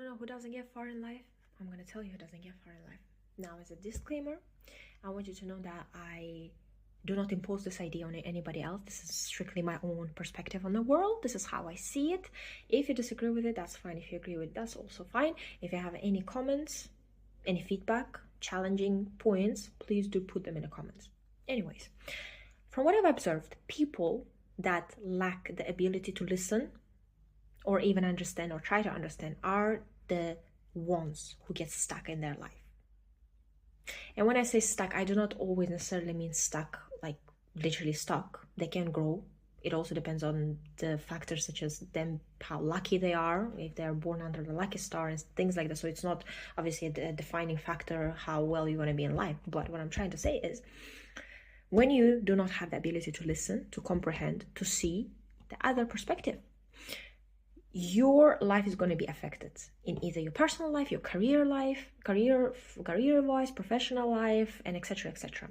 don't know who doesn't get far in life. I'm gonna tell you who doesn't get far in life. Now, as a disclaimer, I want you to know that I do not impose this idea on anybody else. This is strictly my own perspective on the world. This is how I see it. If you disagree with it, that's fine. If you agree with it, that's also fine. If you have any comments, any feedback, challenging points, please do put them in the comments. Anyways, from what I've observed, people that lack the ability to listen or even understand or try to understand are the ones who get stuck in their life. And when I say stuck, I do not always necessarily mean stuck, like literally stuck. They can grow. It also depends on the factors such as them, how lucky they are, if they're born under the lucky star and things like that. So it's not obviously a defining factor how well you're going to be in life. But what I'm trying to say is, when you do not have the ability to listen, to comprehend, to see the other perspective, your life is going to be affected in either your personal life, your career wise, professional life, and etc. etc.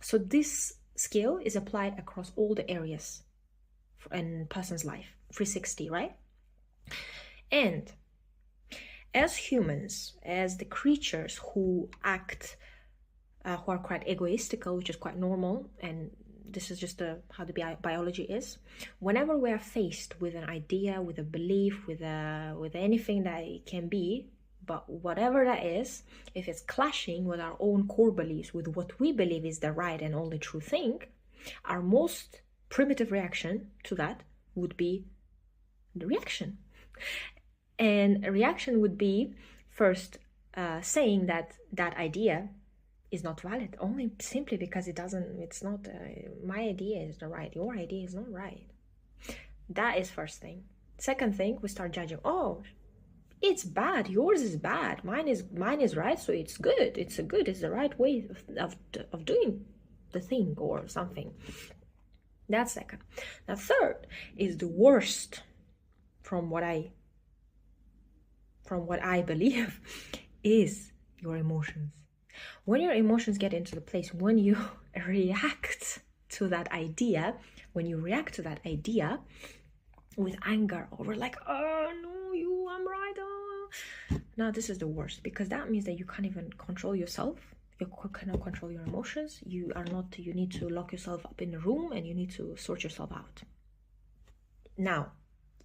So this skill is applied across all the areas in person's life, 360, right? And as humans, as the creatures who act, who are quite egoistical, which is quite normal, and this is just how the biology is. Whenever we are faced with an idea, with a belief, with anything that it can be, but whatever that is, if it's clashing with our own core beliefs, with what we believe is the right and only true thing, our most primitive reaction to that would be the reaction. And a reaction would be first saying that idea is not valid, only simply because it's not my idea is the right, your idea is not right. That is first thing. Second thing, we start judging. Oh, it's bad, yours is bad, mine is right, so it's good, it's the right way of doing the thing or something. That's second. Now third is the worst from what I believe is your emotions. When your emotions get into the place, when you react to that idea, with anger over like, oh no, I'm right. Oh. Now this is the worst, because that means that you can't even control yourself. You cannot control your emotions. You need to lock yourself up in a room and you need to sort yourself out. Now,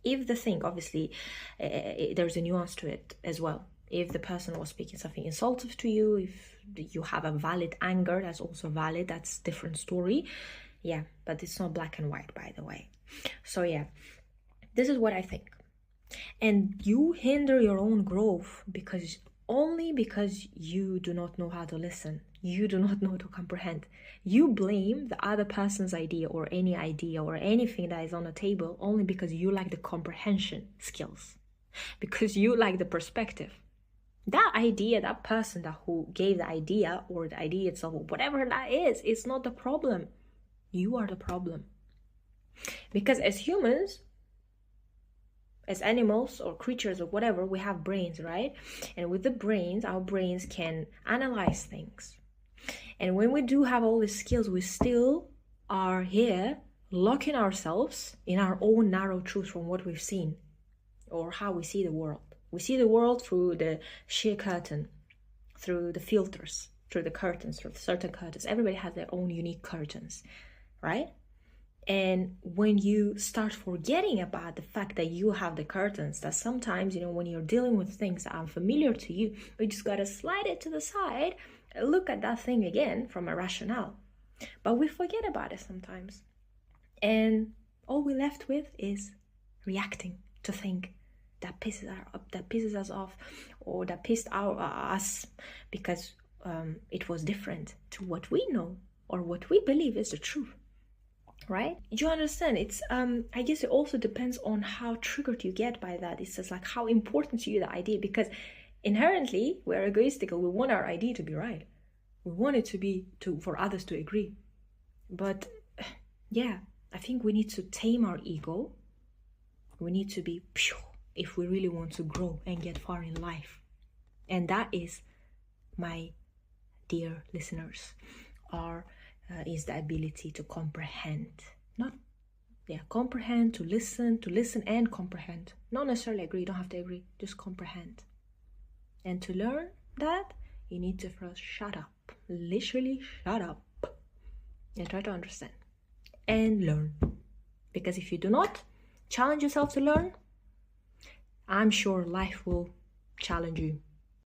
if the thing, obviously, there's a nuance to it as well. If the person was speaking something insultive to you, if you have a valid anger, that's also valid, that's a different story. Yeah, but it's not black and white, by the way. So yeah, this is what I think. And you hinder your own growth because you do not know how to listen. You do not know how to comprehend. You blame the other person's idea or anything that is on the table only because you lack the comprehension skills, because you lack the perspective. That idea, that person who gave the idea, or the idea itself, or whatever that is, it's not the problem. You are the problem. Because as humans, as animals or creatures or whatever, we have brains, right? And with the brains, our brains can analyze things. And when we do have all these skills, we still are here locking ourselves in our own narrow truth from what we've seen or how we see the world. We see the world through the sheer curtain, through the filters, through the curtains, through certain curtains. Everybody has their own unique curtains, right? And when you start forgetting about the fact that you have the curtains, that sometimes, when you're dealing with things that are unfamiliar to you, you just got to slide it to the side, look at that thing again from a rationale. But we forget about it sometimes. And all we're left with is reacting to things that pisses us off, or that pissed us because it was different to what we know or what we believe is the truth, right? You understand? It's I guess it also depends on how triggered you get by that. It's just like how important to you the idea, because inherently we're egoistical. We want our idea to be right. We want it to be for others to agree. But yeah, I think we need to tame our ego. We need to be pure if we really want to grow and get far in life. And that is, my dear listeners, is the ability to comprehend. Comprehend, to listen and comprehend. Not necessarily agree, you don't have to agree, just comprehend. And to learn that, you need to first shut up. Literally shut up. And try to understand. And learn. Because if you do not challenge yourself to learn, I'm sure life will challenge you